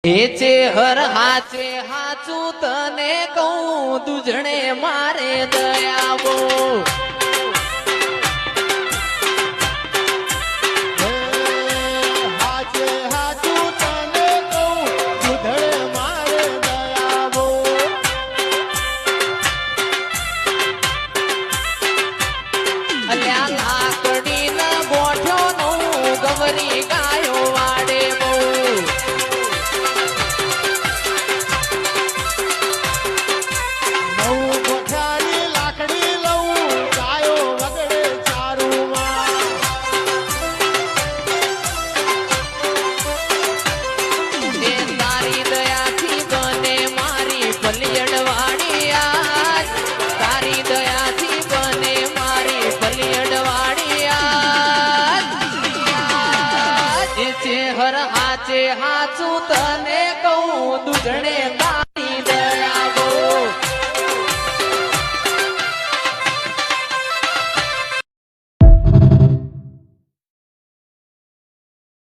હેચે હર હાચે હાચું તને કહું દુજણે મારે દયાવો હાચે હાચું તને કહું દુધડે મારે દયાવો અલ્યા લાકડી ના ગોઠો નું ગવરી ગાયો વાડે બહુ હાચે હાચું તને કહું દુધણે